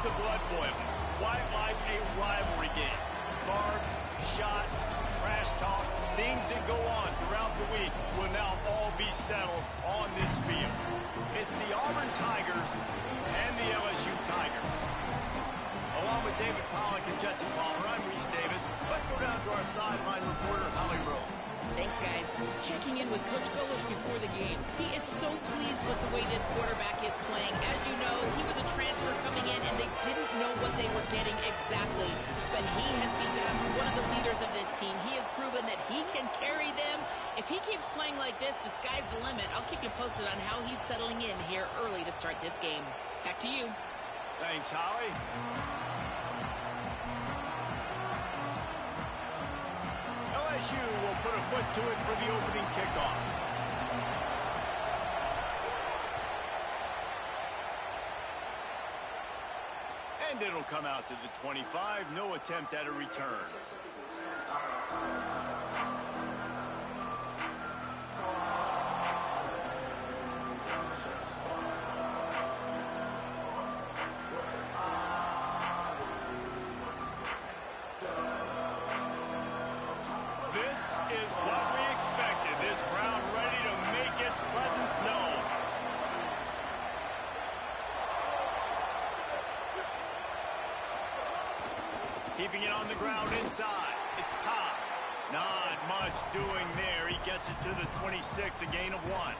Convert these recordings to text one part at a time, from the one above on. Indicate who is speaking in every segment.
Speaker 1: the blood boiling. Why like a rivalry game? Barbs, shots, trash talk, things that go on throughout the week will now all be settled on this field. It's the Auburn Tigers and the LSU Tigers. Along with David Pollack and Jesse Palmer, I'm Reese Davis. Let's go down to our sideline reporter, Holly Rowe.
Speaker 2: Thanks, guys. Checking in with Coach Golish before the game. He is so pleased with the way this quarterback is playing. As you know, he was a transfer coming in, and they didn't know what they were getting exactly. But he has become one of the leaders of this team. He has proven that he can carry them. If he keeps playing like this, the sky's the limit. I'll keep you posted on how he's settling in here early to start this game. Back to you.
Speaker 1: Thanks, Holly. LSU will put a foot to it for the opening kickoff. And it'll come out to the 25. No attempt at a return. Is what we expected. This crowd ready to make its presence known. Keeping it on the ground inside. It's Cobb. Not much doing there. He gets it to the 26, a gain of 1.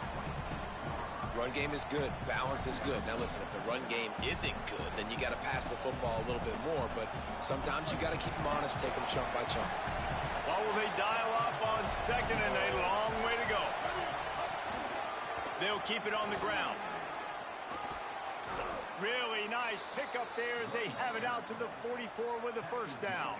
Speaker 3: Run game is good. Balance is good. Now listen, if the run game isn't good, then you got to pass the football a little bit more. But sometimes you got to keep them honest, take them chunk by chunk.
Speaker 1: What will they dial up on second and a long way to go? They'll keep it on the ground. Really nice pickup there as they have it out to the 44 with a first down.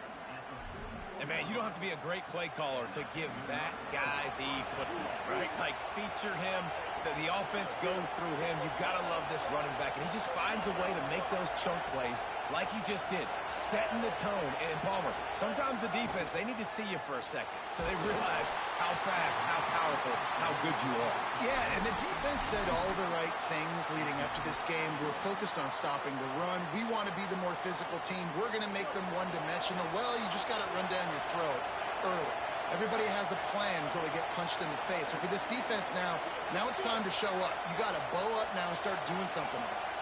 Speaker 4: And, man, you don't have to be a great play caller to give that guy the football, right? Like, feature him. The offense goes through him. You've got to love this running back. And he just finds a way to make those chunk plays like he just did, setting the tone. And, Palmer, sometimes the defense, they need to see you for a second so they realize how fast, how powerful, how good you are.
Speaker 5: Yeah, and the defense said all the right things leading up to this game. We're focused on stopping the run. We want to be the more physical team. We're going to make them one-dimensional. Well, you just got to run down your throat early. Everybody has a plan until they get punched in the face. So for this defense now it's time to show up. You got to bow up now and start doing something about it.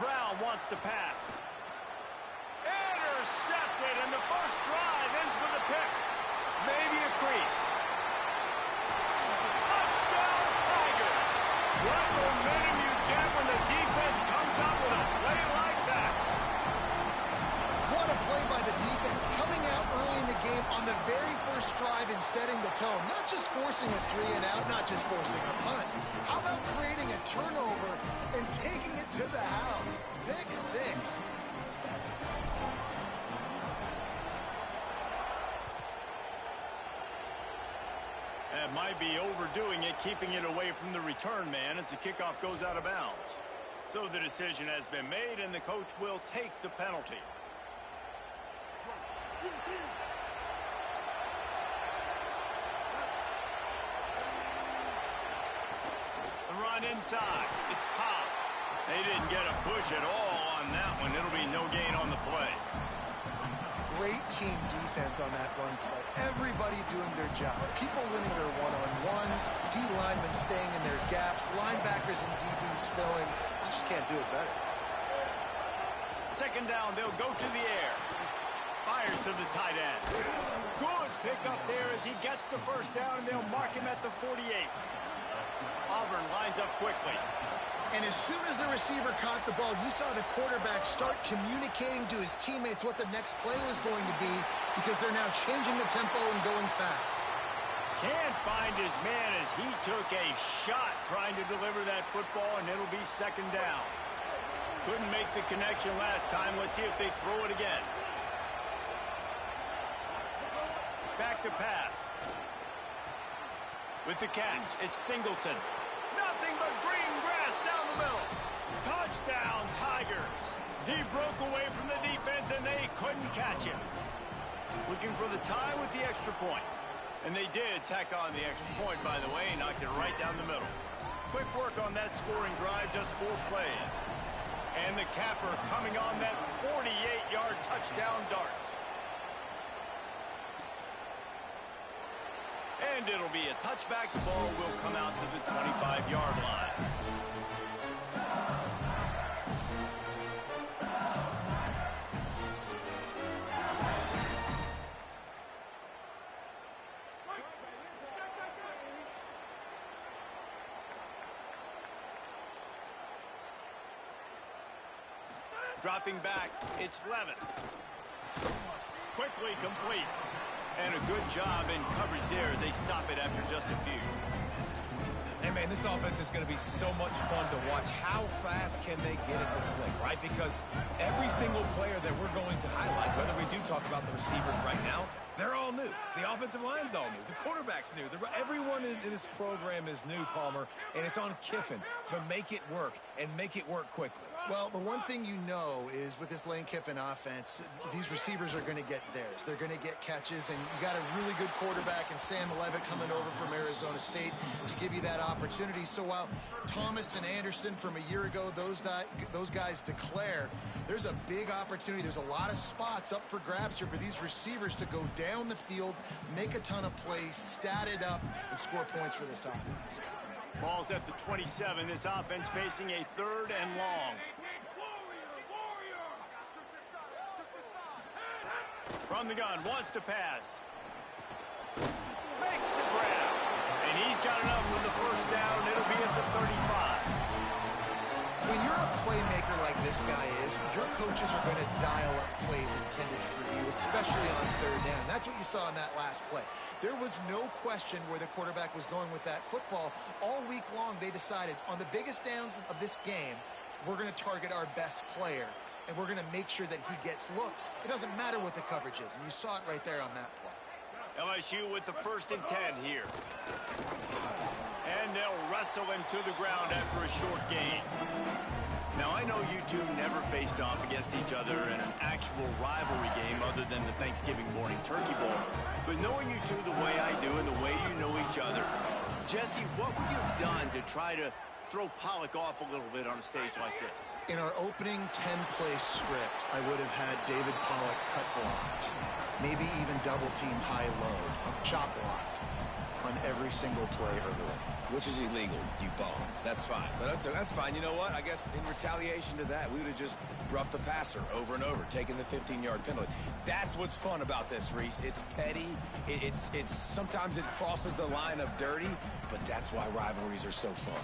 Speaker 1: Brown wants to pass. Intercepted, and the first drive ends with a pick. Maybe a crease. Touchdown, Tigers! What momentum you get when the defense comes out with a play like that.
Speaker 5: What a play by the defense, coming out early in the game on the very first drive and setting the tone. Not just forcing a 3-and-out, not just forcing a punt. How about creating a turnover and taking it to the house? Pick 6.
Speaker 1: That might be overdoing it, keeping it away from the return man as the kickoff goes out of bounds. So the decision has been made, and the coach will take the penalty. The run inside. It's Cobb. They didn't get a push at all on that one. It'll be no gain on the play.
Speaker 5: Great team defense on that run play. Everybody doing their job. People winning their one-on-ones, D-linemen staying in their gaps, linebackers and DBs filling. You just can't do it better.
Speaker 1: Second down, they'll go to the air. Fires to the tight end. Good pickup there as he gets the first down, and they'll mark him at the 48. Auburn lines up quickly.
Speaker 5: And as soon as the receiver caught the ball, you saw the quarterback start communicating to his teammates what the next play was going to be because they're now changing the tempo and going fast.
Speaker 1: Can't find his man as he took a shot trying to deliver that football, and it'll be second down. Couldn't make the connection last time. Let's see if they throw it again. Back to pass. With the catch, it's Singleton. Nothing but green grass down the middle. Touchdown, Tigers. He broke away from the defense, and they couldn't catch him. Looking for the tie with the extra point. And they did tack on the extra point, by the way, and knocked it right down the middle. Quick work on that scoring drive, just 4 plays. And the capper coming on that 48-yard touchdown dart. And it'll be a touchback. The ball will come out to the 25-yard line. Dropping back, it's Levin. Quickly complete. And a good job in coverage there as they stop it after just a few.
Speaker 4: And, man, this offense is going to be so much fun to watch. How fast can they get it to click, right? Because every single player that we're going to highlight, whether we do talk about the receivers right now, they're all new. The offensive line's all new. The quarterback's new. Everyone in this program is new, Palmer, and it's on Kiffin to make it work and make it work quickly.
Speaker 5: Well, the one thing you know is with this Lane Kiffin offense, these receivers are going to get theirs. They're going to get catches, and you got a really good quarterback in Sam Levitt coming over from Arizona State to give you that opportunity. So while Thomas and Anderson from a year ago, those guys declare, there's a big opportunity. There's a lot of spots up for grabs here for these receivers to go down the field, make a ton of plays, stat it up, and score points for this offense.
Speaker 1: Ball's at the 27. This offense facing a 3rd and long. From the gun, wants to pass. Makes the grab. And he's got enough for the first down. It'll be at the 35.
Speaker 5: When you're a playmaker like this guy is, your coaches are going to dial up plays intended for you, especially on 3rd down. That's what you saw in that last play. There was no question where the quarterback was going with that football. All week long, they decided on the biggest downs of this game, we're going to target our best player, and we're going to make sure that he gets looks. It doesn't matter what the coverage is, and you saw it right there on that play.
Speaker 1: LSU with the 1st and 10 here. And they'll wrestle him to the ground after a short gain. Now, I know you two never faced off against each other in an actual rivalry game other than the Thanksgiving morning turkey bowl. But knowing you two the way I do and the way you know each other, Jesse, what would you have done to try to throw Pollock off a little bit on a stage like this?
Speaker 5: In our opening 10-play script, I would have had David Pollock cut blocked, maybe even double team high load, chop blocked on every single play early.
Speaker 3: Which is illegal, you bum. That's fine. But that's fine. You know what? I guess in retaliation to that, we would have just roughed the passer over and over, taking the 15-yard penalty. That's what's fun about this, Reese. It's petty. It's sometimes it crosses the line of dirty, but that's why rivalries are so fun.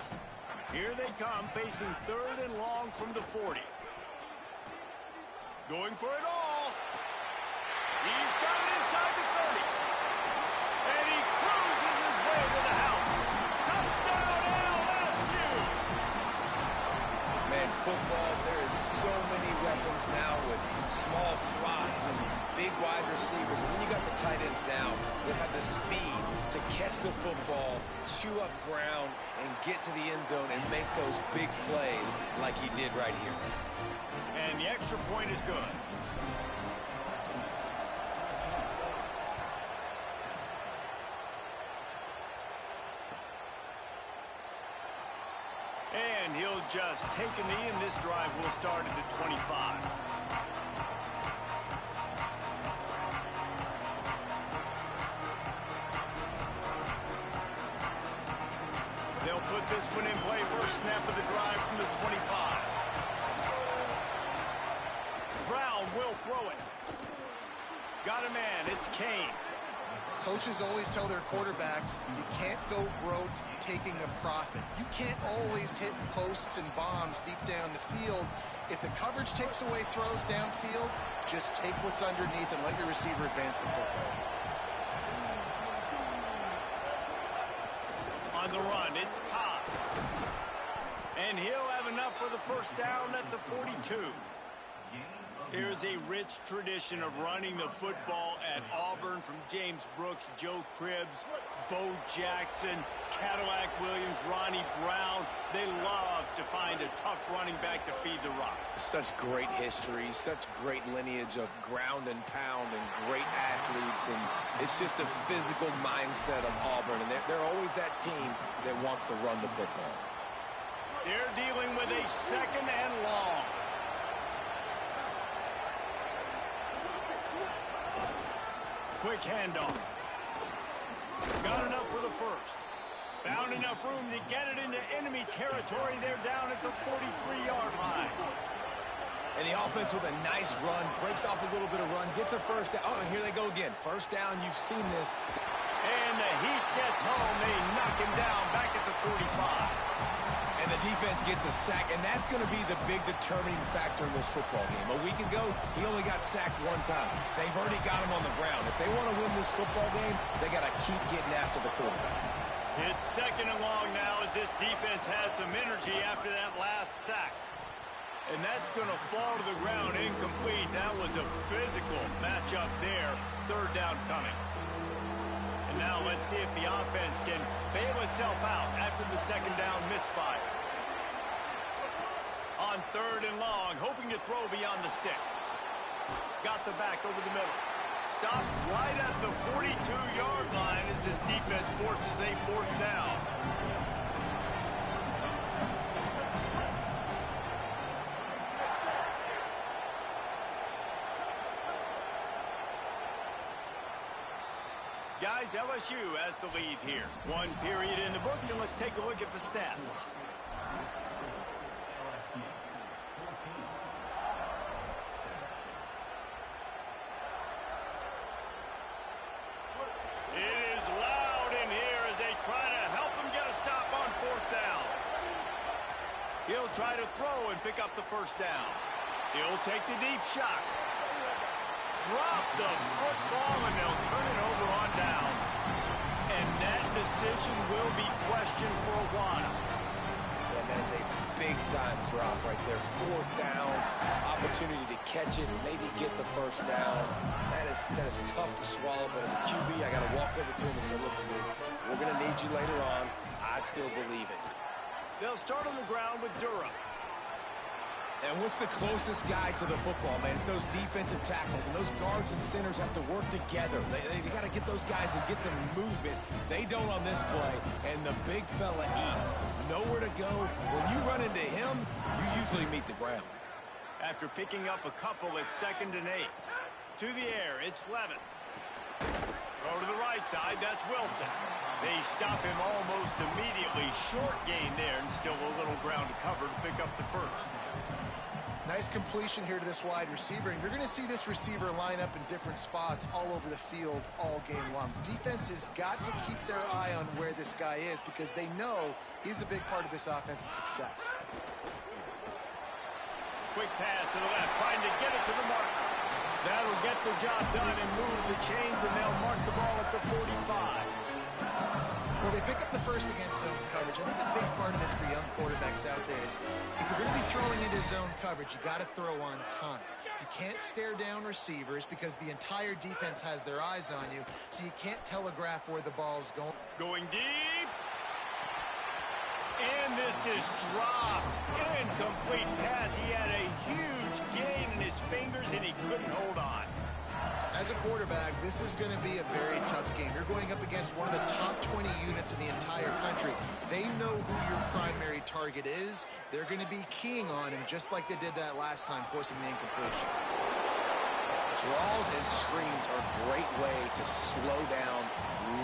Speaker 1: Here they come, facing 3rd and long from the 40. Going for it all. He's got it inside the 30. And he cruises his way to the house. Touchdown, LSU!
Speaker 3: Man, football, there is so many weapons now with small slots and big wide receivers. And then you got the tight ends now that have the speed to catch the football, chew up ground, and get to the end zone and make those big plays like he did right here.
Speaker 1: And the extra point is good. And he'll just take a knee, and this drive will start at the 25. They'll put this one in play. First snap of the drive from the 25. Brown will throw it. Got a man. It's Kane.
Speaker 5: Coaches always tell their quarterbacks, you can't go broke taking a profit. You can't always hit posts and bombs deep down the field. If the coverage takes away throws downfield, just take what's underneath and let your receiver advance the football.
Speaker 1: On the run, it's Cobb. And he'll have enough for the first down at the 42. Here's a rich tradition of running the football at Auburn, from James Brooks, Joe Cribbs, Bo Jackson, Cadillac Williams, Ronnie Brown. They love to find a tough running back to feed the rock.
Speaker 3: Such great history, such great lineage of ground and pound and great athletes. And it's just a physical mindset of Auburn. And they're always that team that wants to run the football.
Speaker 1: They're dealing with a second and long. Quick handoff. Got enough for the first. Found enough room to get it into enemy territory. They're down at the 43-yard line.
Speaker 3: And the offense with a nice run, breaks off a little bit of run, gets a first down. Oh, and here they go again. First down, you've seen this.
Speaker 1: And the heat gets home. They knock him down back at the 45.
Speaker 3: And the defense gets a sack, and that's going to be the big determining factor in this football game. A week ago, he only got sacked one time. They've already got him on the ground. If they want to win this football game, they got to keep getting after the quarterback.
Speaker 1: It's second and long now as this defense has some energy after that last sack. And that's going to fall to the ground incomplete. That was a physical matchup there. Third down coming. And now let's see if the offense can bail itself out after the second down misfire. On third and long, hoping to throw beyond the sticks. Got the back over the middle. Stopped right at the 42-yard line as this defense forces a fourth down. Guys, LSU has the lead here. One period in the books, and let's take a look at the stats. It is loud in here as they try to help him get a stop on fourth down. He'll try to throw and pick up the first down. He'll take the deep shot. Drop the football, and they'll turn it over on downs. And that decision will be questioned for a while.
Speaker 3: And that is a big-time drop right there. Fourth down, opportunity to catch it, maybe get the first down. That is tough to swallow, but as a QB, I got to walk over to him and say, listen, dude, we're going to need you later on. I still believe it.
Speaker 1: They'll start on the ground with Durham.
Speaker 3: And what's the closest guy to the football, man? It's those defensive tackles, and those guards and centers have to work together. They got to get those guys and get some movement. They don't on this play, and the big fella eats. Nowhere to go. When you run into him, you usually meet the ground.
Speaker 1: After picking up a couple, it's 2nd and 8. To the air, it's Levin. Throw to the right side, that's Wilson. They stop him almost immediately. Short gain there, and still a little ground to cover to pick up the first.
Speaker 5: Nice completion here to this wide receiver, and you're going to see this receiver line up in different spots all over the field all game long. Defense has got to keep their eye on where this guy is because they know he's a big part of this offense's success.
Speaker 1: Quick pass to the left, trying to get it to the marker. That'll get the job done and move the chains, and they'll mark the ball at the 45.
Speaker 5: Well, they pick up the first against zone coverage. I think a big part of this for young quarterbacks out there is if you're going to be throwing into zone coverage, you got to throw on time. You can't stare down receivers because the entire defense has their eyes on you, so you can't telegraph where the ball's going.
Speaker 1: Going deep. And this is dropped. Incomplete pass. He had a huge gain in his fingers, and he couldn't hold on.
Speaker 5: As a quarterback, this is going to be a very tough game. You're going up against one of the top 20 units in the entire country. They know who your primary target is. They're going to be keying on him just like they did that last time, forcing the incompletion.
Speaker 3: Draws and screens are a great way to slow down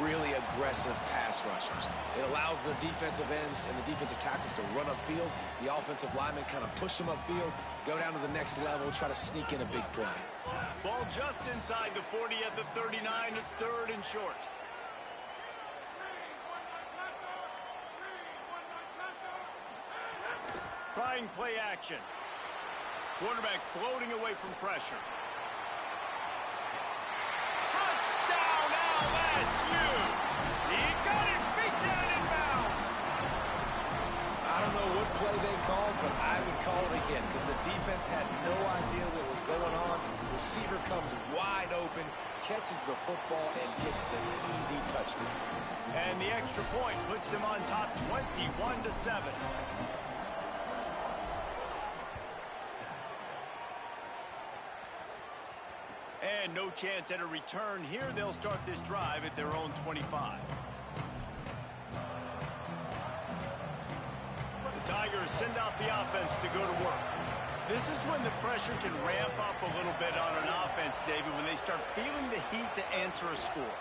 Speaker 3: really aggressive pass rushers. It allows the defensive ends and the defensive tackles to run upfield. The offensive linemen kind of push them upfield, go down to the next level, try to sneak in a big play.
Speaker 1: Ball just inside the 40 at the 39. It's 3rd and short. Trying play action. Quarterback floating away from pressure. Touchdown LSU! He got it beat down inbounds.
Speaker 3: I don't know what play they called, but I would call it again because the defense had no idea what was going on. Receiver comes wide open. catches the football and gets the easy touchdown.
Speaker 1: And the extra point puts them on top 21-7. And no chance at a return here. They'll start this drive at their own 25. The Tigers send out the offense to go to work. This is when the pressure can ramp up a little bit on an offense, David, when they start feeling the heat to answer a score.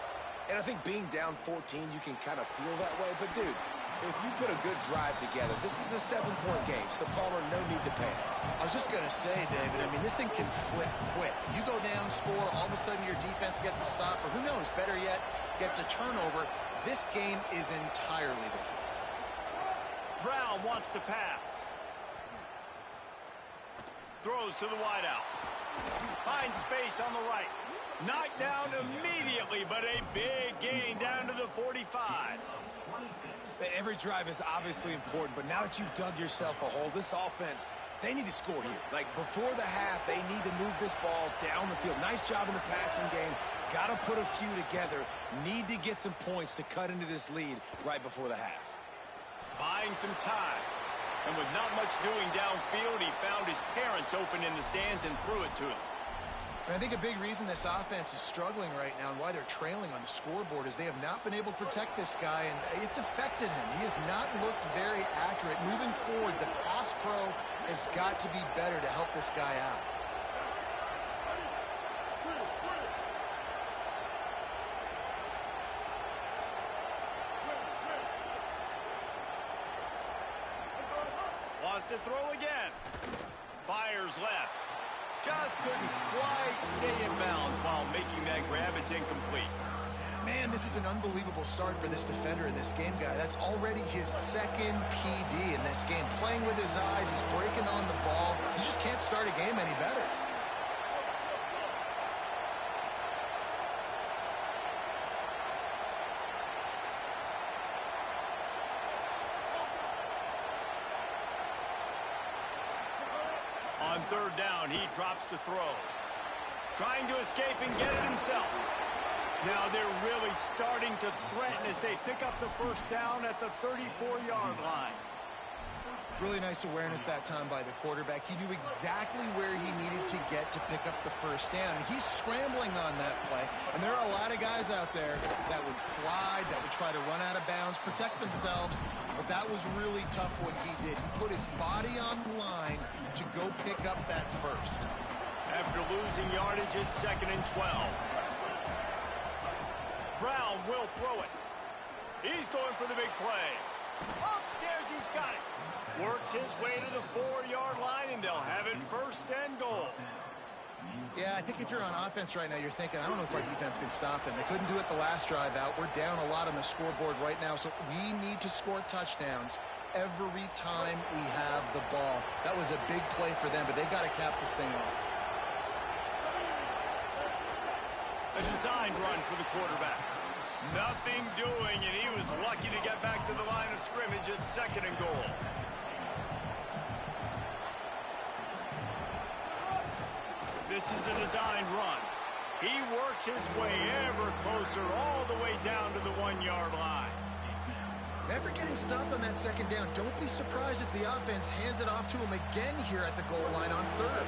Speaker 3: And I think being down 14, you can kind of feel that way. But, dude, if you put a good drive together, this is a 7-point game. So, Palmer, no need to panic.
Speaker 5: I was just going to say, David, I mean, this thing can flip quick. You go down, score, all of a sudden your defense gets a stop, or who knows, better yet, gets a turnover. This game is entirely different.
Speaker 1: Brown wants to pass. Throws to the wideout. Finds space on the right. Knocked down immediately, but a big gain down to the 45.
Speaker 3: Every drive is obviously important, but now that you've dug yourself a hole, this offense, they need to score here. Like, before the half, they need to move this ball down the field. Nice job in the passing game. Got to put a few together. Need to get some points to cut into this lead right before the half.
Speaker 1: Buying some time. And with not much doing downfield, he found his parents open in the stands and threw it to him.
Speaker 5: And I think a big reason this offense is struggling right now and why they're trailing on the scoreboard is they have not been able to protect this guy, and it's affected him. He has not looked very accurate. Moving forward, the pass pro has got to be better to help this guy out.
Speaker 1: Wants to throw again. Fires left. Just couldn't quite stay in bounds while making that grab. It's incomplete.
Speaker 5: Man, this is an unbelievable start for this defender in this game, guy. That's already his second PD in this game. Playing with his eyes, he's breaking on the ball. You just can't start a game any better.
Speaker 1: On third down, he drops to throw. Trying to escape and get it himself. Now they're really starting to threaten as they pick up the first down at the 34-yard line.
Speaker 5: Really nice awareness that time by the quarterback. He knew exactly where he needed to get to pick up the first down. He's scrambling on that play, and there are a lot of guys out there that would slide, that would try to run out of bounds, protect themselves, but that was really tough what he did. He put his body on the line to go pick up that first.
Speaker 1: After losing yardage, it's 2nd and 12. Brown will throw it. He's going for the big play. Upstairs, he's got it. Works his way to the 4-yard line, and they'll have it 1st and goal.
Speaker 5: Yeah, I think if you're on offense right now, you're thinking, I don't know if our defense can stop him. They couldn't do it the last drive out. We're down a lot on the scoreboard right now, so we need to score touchdowns every time we have the ball. That was a big play for them, but they got to cap this thing off.
Speaker 1: A designed run for the quarterback. Nothing doing, and he was lucky to get back to the line of scrimmage at 2nd and goal. This is a designed run. He works his way ever closer all the way down to the 1-yard line.
Speaker 5: After getting stopped on that 2nd down, don't be surprised if the offense hands it off to him again here at the goal line on 3rd.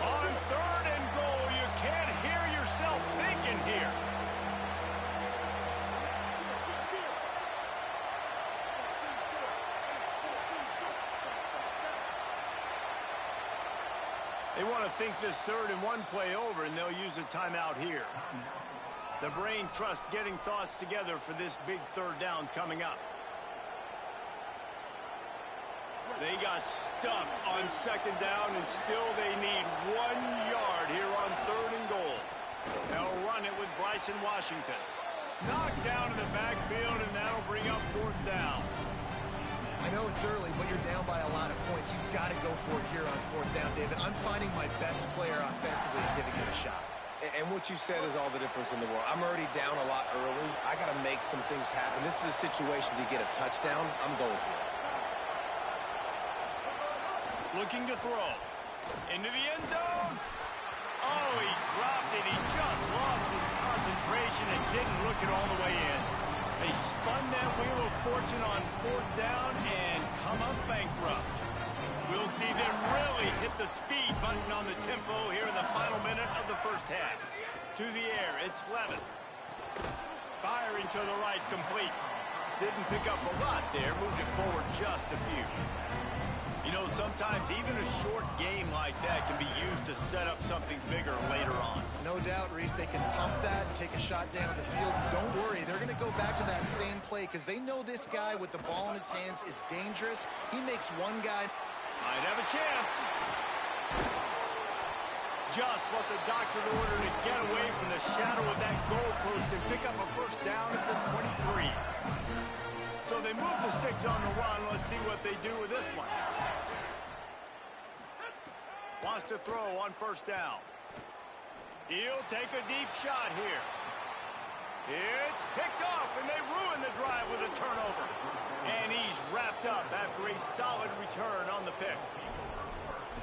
Speaker 1: On 3rd and goal, you can't hear yourself thinking here. They want to think this 3rd and 1 play over, and they'll use a timeout here. The brain trust getting thoughts together for this big 3rd down coming up. They got stuffed on 2nd down, and still they need 1 yard here on 3rd and goal. They'll run it with Bryson Washington. Knocked down in the backfield, and that'll bring up 4th down.
Speaker 5: I know it's early, but you're down by a lot of points. You've got to go for it here on 4th down, David. I'm finding my best player offensively and giving him a shot.
Speaker 3: And what you said is all the difference in the world. I'm already down a lot early. I got to make some things happen. This is a situation to get a touchdown. I'm going for it.
Speaker 1: Looking to throw. Into the end zone. Oh, he dropped it. He just lost his concentration and didn't look it all the way in. They spun that wheel of fortune on fourth down and come up bankrupt. We'll see them really hit the speed button on the tempo here in the final minute of the first half. To the air, it's Levin. Firing to the right, complete. Didn't pick up a lot there, moved it forward just a few. You know, sometimes even a short game like that can be used to set up something bigger later on.
Speaker 5: No doubt, Reese, they can pump that and take a shot down the field. Don't worry, they're going to go back to that same play because they know this guy with the ball in his hands is dangerous. He makes one guy...
Speaker 1: Might have a chance. Just what the doctor ordered to get away from the shadow of that goalpost and pick up a first down at the 23. So they move the sticks on the run. Let's see what they do with this one. Wants to throw on first down. He'll take a deep shot here. It's picked off, and they ruin the drive with a turnover. And he's wrapped up after a solid return on the pick.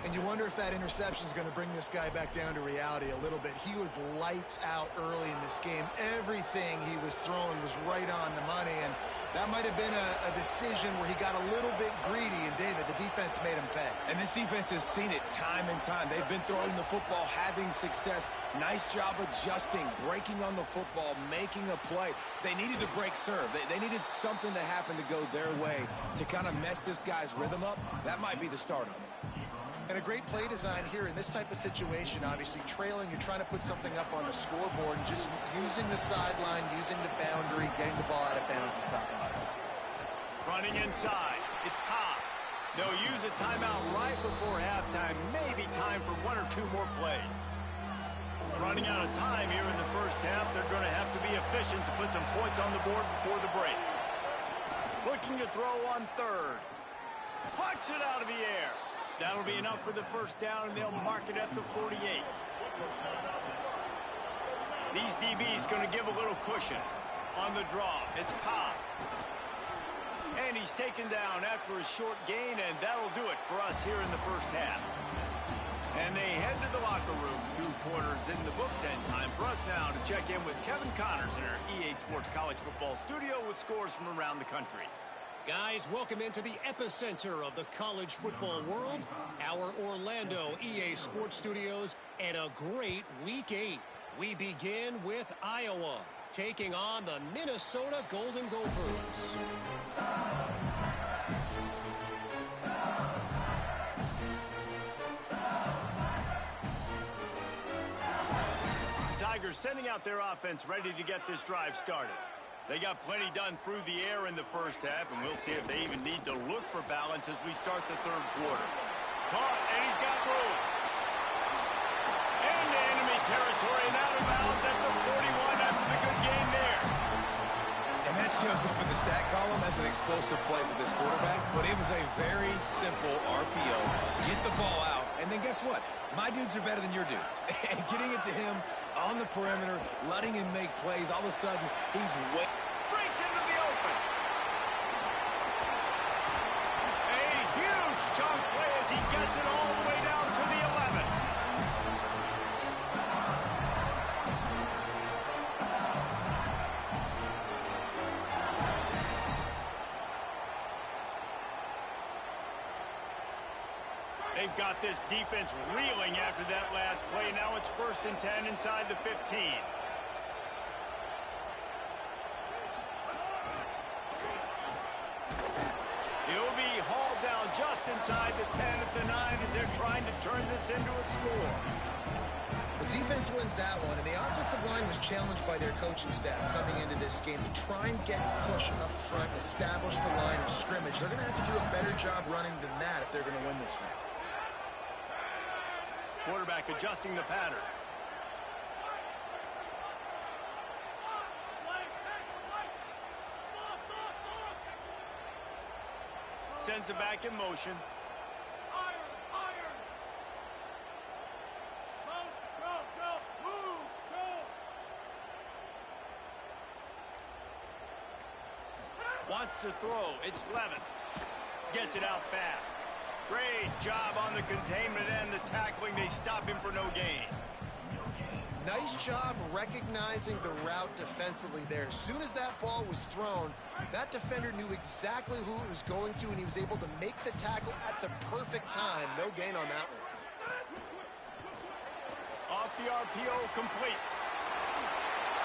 Speaker 5: And you wonder if that interception is going to bring this guy back down to reality a little bit. He was lights out early in this game. Everything he was throwing was right on the money, and that might have been a decision where he got a little bit greedy, and David, the defense made him pay.
Speaker 3: And this defense has seen it time and time. They've been throwing the football, having success. Nice job adjusting, breaking on the football, making a play. They needed to break serve. They needed something to happen to go their way to kind of mess this guy's rhythm up. That might be the start of it.
Speaker 5: And a great play design here in this type of situation. Obviously, trailing, you're trying to put something up on the scoreboard and just using the sideline, using the boundary, getting the ball out of bounds and stopping it.
Speaker 1: Running inside. It's Cobb. They'll use a timeout right before halftime. Maybe time for one or two more plays. Running out of time here in the first half. They're going to have to be efficient to put some points on the board before the break. Looking to throw on third. Pucks it out of the air. That'll be enough for the first down, and they'll mark it at the 48. These DBs going to give a little cushion on the draw. It's Cobb. And he's taken down after a short gain, and that'll do it for us here in the first half. And they head to the locker room. 2 quarters in the books, and time for us now to check in with Kevin Connors in our EA Sports College Football Studio with scores from around the country.
Speaker 6: Guys, welcome into the epicenter of the college football world, our Orlando EA Sports Studios, and a great Week 8. We begin with Iowa, taking on the Minnesota Golden Gophers.
Speaker 1: Tigers sending out their offense ready to get this drive started. They got plenty done through the air in the first half, and we'll see if they even need to look for balance as we start the third quarter. Caught, and he's got room. Into enemy territory, and out of bounds at the 41 after the good game there.
Speaker 3: And that shows up in the stat column as an explosive play for this quarterback, but it was a very simple RPO. Get the ball out, and then guess what? My dudes are better than your dudes. And getting it to him on the perimeter, letting him make plays, all of a sudden, he's way...
Speaker 1: Breaks into the open. A huge chunk play as he gets it all the way down to the 11. They've got this defense reeling after that last play. Now it's 1st and 10 inside the 15. He'll be hauled down just inside the 10 at the 9 as they're trying to turn this into a score.
Speaker 5: The defense wins that one, and the offensive line was challenged by their coaching staff coming into this game to try and get push up front, establish the line of scrimmage. They're going to have to do a better job running than that if they're going to win this one.
Speaker 1: Quarterback adjusting the pattern. Sends it back in motion. Wants to throw. It's Levin. Gets it out fast. Great job on the containment and the tackling. They stop him for no gain.
Speaker 7: Nice job recognizing the route defensively there. As soon as that ball was thrown, that defender knew exactly who it was going to, and he was able to make the tackle at the perfect time. No gain on that one.
Speaker 1: Off the RPO, complete.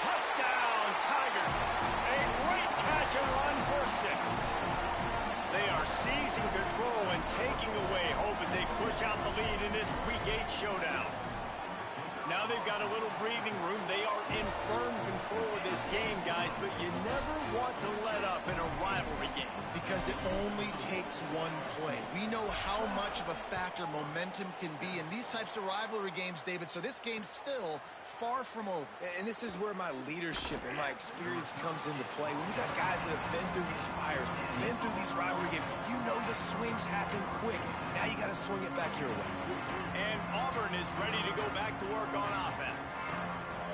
Speaker 1: Touchdown, Tigers. A great catch and run for 6. They are seizing control and taking away hope as they push out the lead in this Week 8 showdown. Now they've got a little breathing room. They are in firm control of this game, guys, but you never want to let up in a rivalry game.
Speaker 5: Because it only takes one play. We know how much of a factor momentum can be in these types of rivalry games, David, so this game's still far from over.
Speaker 3: And this is where my leadership and my experience comes into play. When you got guys that have been through these fires, been through these rivalry games, you know the swings happen quick. Now you got to swing it back your way.
Speaker 1: And Auburn is ready to go back to work on offense.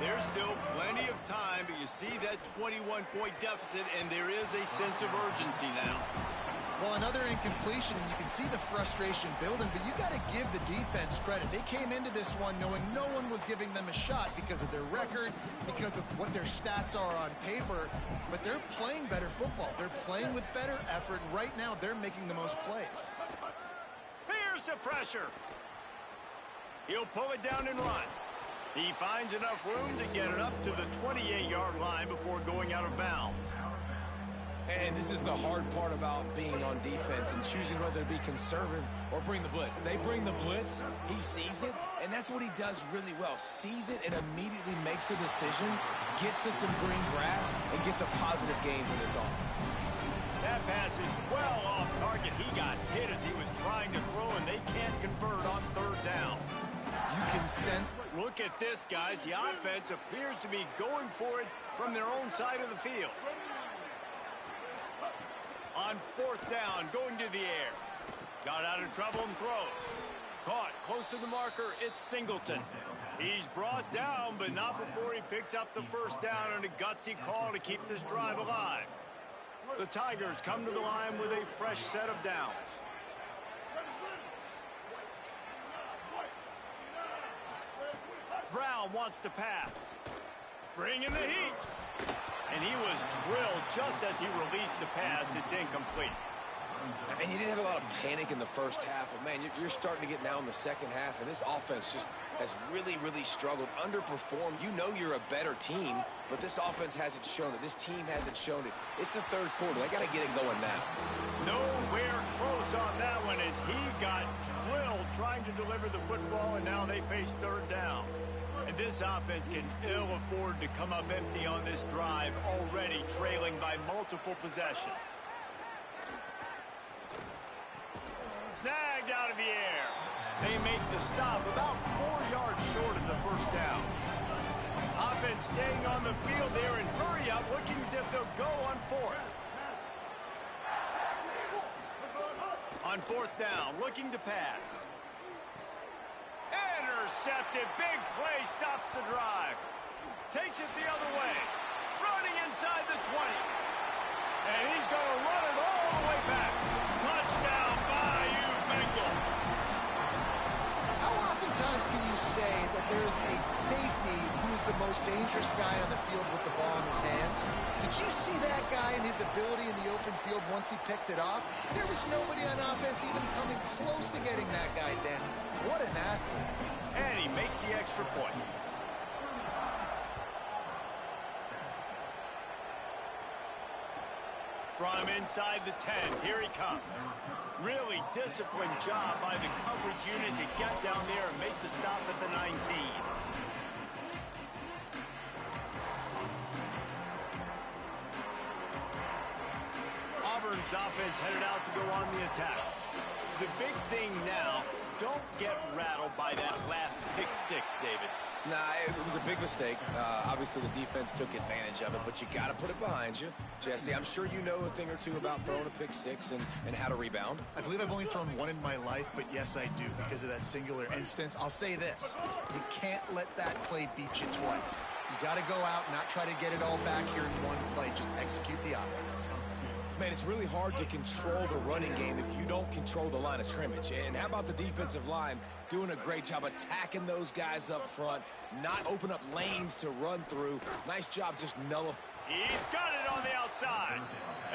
Speaker 1: There's still plenty of time, but you see that 21-point deficit, and there is a sense of urgency now.
Speaker 5: Well, another incompletion, and you can see the frustration building, but you got to give the defense credit. They came into this one knowing no one was giving them a shot because of their record, because of what their stats are on paper, but they're playing better football. They're playing with better effort, and right now they're making the most plays.
Speaker 1: Here's the pressure. He'll pull it down and run. He finds enough room to get it up to the 28-yard line before going out of bounds.
Speaker 3: And this is the hard part about being on defense and choosing whether to be conservative or bring the blitz. They bring the blitz, he sees it, and that's what he does really well. Sees it and immediately makes a decision, gets to some green grass, and gets a positive gain for this offense.
Speaker 1: That pass is well off target. He got hit as he was trying to throw, and they can't convert on 3rd down.
Speaker 5: You can sense.
Speaker 1: Look at this, guys. The offense appears to be going for it from their own side of the field. On 4th down, going to the air. Got out of trouble and throws. Caught close to the marker. It's Singleton. He's brought down, but not before he picks up the 1st down and a gutsy call to keep this drive alive. The Tigers come to the line with a fresh set of downs. Brown wants to pass. Bringing the heat. And he was drilled just as he released the pass. It's incomplete.
Speaker 3: And you didn't have a lot of panic in the first half, but, man, you're starting to get now in the second half, and this offense just has really, really struggled, underperformed. You know you're a better team, but this offense hasn't shown it. This team hasn't shown it. It's the 3rd quarter. They got to get it going now.
Speaker 1: Nowhere close on that one as he got drilled trying to deliver the football, and now they face 3rd down. And this offense can ill afford to come up empty on this drive, already trailing by multiple possessions. Snagged out of the air. They make the stop about 4 yards short of the 1st down. Offense staying on the field there and hurry up, looking as if they'll go on 4th. On 4th down, looking to pass. Intercepted. Big play stops the drive. Takes it the other way. Running inside the 20. And he's going to run it all the way back. Touchdown, Bayou Bengals.
Speaker 5: How oftentimes can you say that there's a safety who's the most dangerous guy on the field with the ball in his hands? Did you see that guy and his ability in the open field once he picked it off? There was nobody on offense even coming close to getting that guy down. What an athlete.
Speaker 1: And he makes the extra point. From inside the 10, here he comes. Really disciplined job by the coverage unit to get down there and make the stop at the 19. Auburn's offense headed out to go on the attack. The big thing now, don't get rattled by that last pick 6, David.
Speaker 3: Nah, it was a big mistake. Obviously, the defense took advantage of it, but you got to put it behind you. Jesse, I'm sure you know a thing or two about throwing a pick 6 and how to rebound.
Speaker 5: I believe I've only thrown one in my life, but yes, I do, because of that singular instance. I'll say this. You can't let that play beat you twice. You got to go out and not try to get it all back here in one play. Just execute the offense.
Speaker 4: Man, it's really hard to control the running game if you don't control the line of scrimmage. And how about the defensive line doing a great job attacking those guys up front, not open up lanes to run through. Nice job just nullifying.
Speaker 1: He's got it on the outside.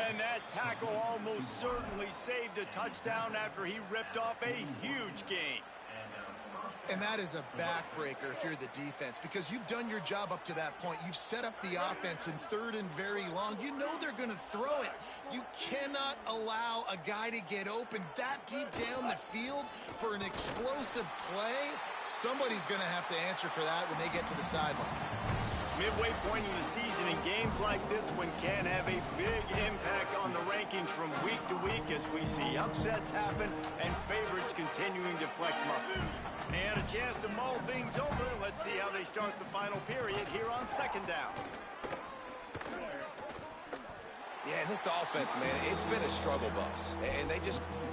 Speaker 1: And that tackle almost certainly saved a touchdown after he ripped off a huge gain.
Speaker 5: And that is a backbreaker if you're the defense, because you've done your job up to that point. You've set up the offense in 3rd and very long. You know they're going to throw it. You cannot allow a guy to get open that deep down the field for an explosive play. Somebody's going to have to answer for that when they get to the sideline.
Speaker 1: Midway point in the season, and games like this one can have a big impact on the rankings from week to week as we see upsets happen and favorites continuing to flex muscle. And a chance to mull things over. Let's see how they start the final period here on 2nd down.
Speaker 4: Yeah, and this offense, man, it's been a struggle bus. And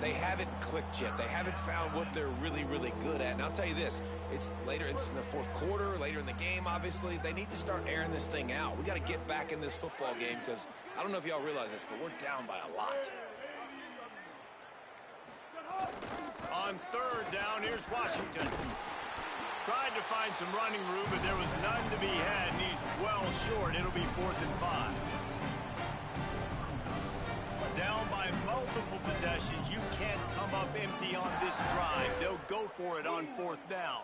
Speaker 4: they haven't clicked yet. They haven't found what they're really, really good at. And I'll tell you this, it's later, it's in the 4th quarter, later in the game, obviously. They need to start airing this thing out. We got to get back in this football game because I don't know if y'all realize this, but we're down by a lot.
Speaker 1: On 3rd down, here's Washington. Tried to find some running room, but there was none to be had, and he's well short. It'll be 4th and 5. Down by multiple possessions. You can't come up empty on this drive. They'll go for it on 4th down.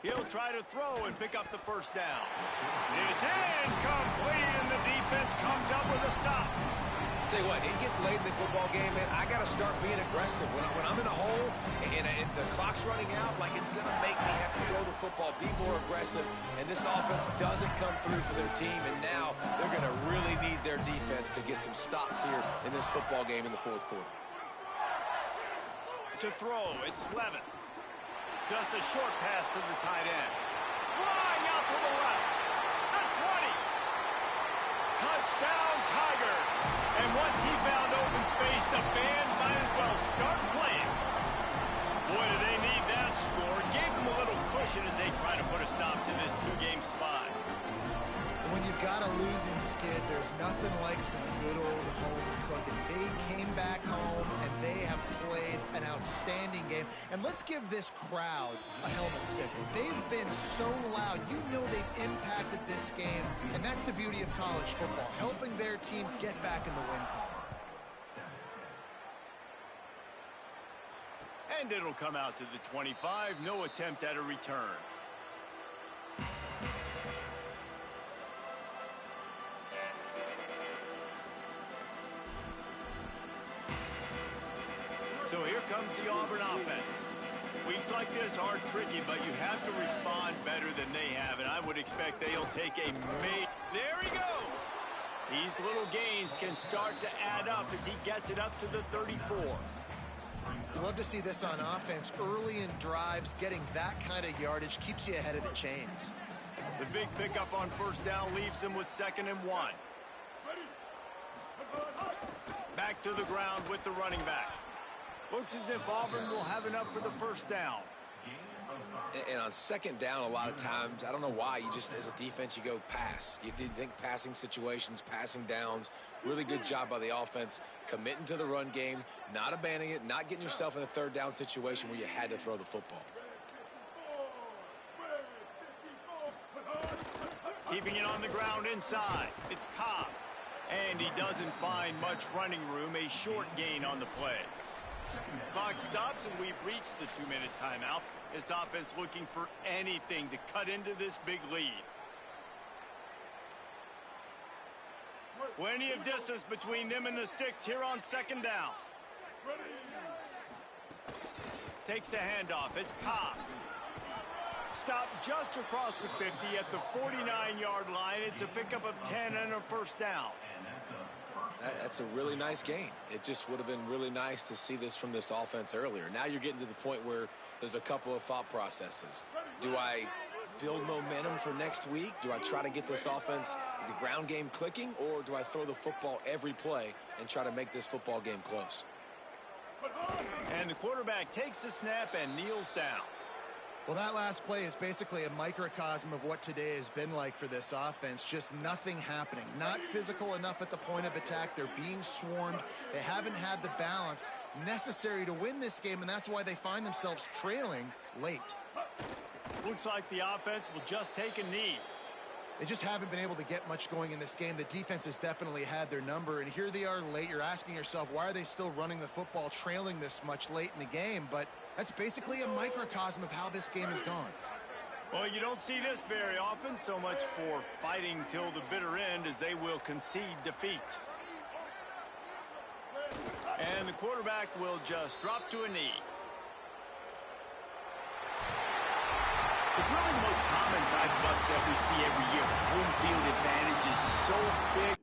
Speaker 1: He'll try to throw and pick up the 1st down. It's incomplete, and the defense comes up with a stop.
Speaker 4: Tell you what, it gets late in the football game, man. I got to start being aggressive. When I'm in a hole and the clock's running out, like it's going to make me have to throw the football, be more aggressive. And this offense doesn't come through for their team, and now they're going to really need their defense to get some stops here in this football game in the 4th quarter.
Speaker 1: To throw, it's Levin. Just a short pass to the tight end. Flying out to the left. The 20. Touchdown, Tiger. And once he found open space, the band might as well start playing. Boy, do they need that score. Gave them a little cushion as they try to put a stop to this 2-game slide.
Speaker 5: When you've got a losing skid, there's nothing like some good old home cooking. They came back home, and they have played an outstanding game. And let's give this crowd a helmet stick. They've been so loud. You know they've impacted this game, and that's the beauty of college football, helping their team get back in the win column.
Speaker 1: And it'll come out to the 25. No attempt at a return. So here comes the Auburn offense. Weeks like this are tricky, but you have to respond better than they have, and I would expect they'll take a There he goes! These little gains can start to add up as he gets it up to the 34.
Speaker 5: You love to see this on offense. Early in drives, getting that kind of yardage keeps you ahead of the chains.
Speaker 1: The big pickup on 1st down leaves them with 2nd and 1. Back to the ground with the running back. Looks as if Auburn will have enough for the 1st down.
Speaker 4: And on 2nd down, a lot of times, I don't know why, you just, as a defense, you go pass. You think passing situations, passing downs. Really good job by the offense, committing to the run game, not abandoning it, not getting yourself in a 3rd down situation where you had to throw the football.
Speaker 1: Keeping it on the ground inside. It's Cobb. And he doesn't find much running room, a short gain on the play. Clock stops, and we've reached the 2-minute timeout. This offense looking for anything to cut into this big lead. Plenty of distance between them and the sticks here on 2nd down. Takes the handoff. It's Cobb. Stopped just across the 50 at the 49-yard line. It's a pickup of 10 and a 1st down.
Speaker 4: That's a really nice game. It just would have been really nice to see this from this offense earlier. Now you're getting to the point where there's a couple of thought processes. Do I build momentum for next week? Do I try to get this offense, the ground game clicking, or do I throw the football every play and try to make this football game close?
Speaker 1: And the quarterback takes the snap and kneels down.
Speaker 5: Well, that last play is basically a microcosm of what today has been like for this offense. Just nothing happening. Not physical enough at the point of attack. They're being swarmed. They haven't had the balance necessary to win this game, and that's why they find themselves trailing late.
Speaker 1: Looks like the offense will just take a knee.
Speaker 5: They just haven't been able to get much going in this game. The defense has definitely had their number, and here they are late. You're asking yourself, why are they still running the football trailing this much late in the game? But that's basically a microcosm of how this game has gone.
Speaker 1: Well, you don't see this very often. So much for fighting till the bitter end as they will concede defeat. And the quarterback will just drop to a knee. It's really the most common type of upset we see every year. Home field advantage is so big.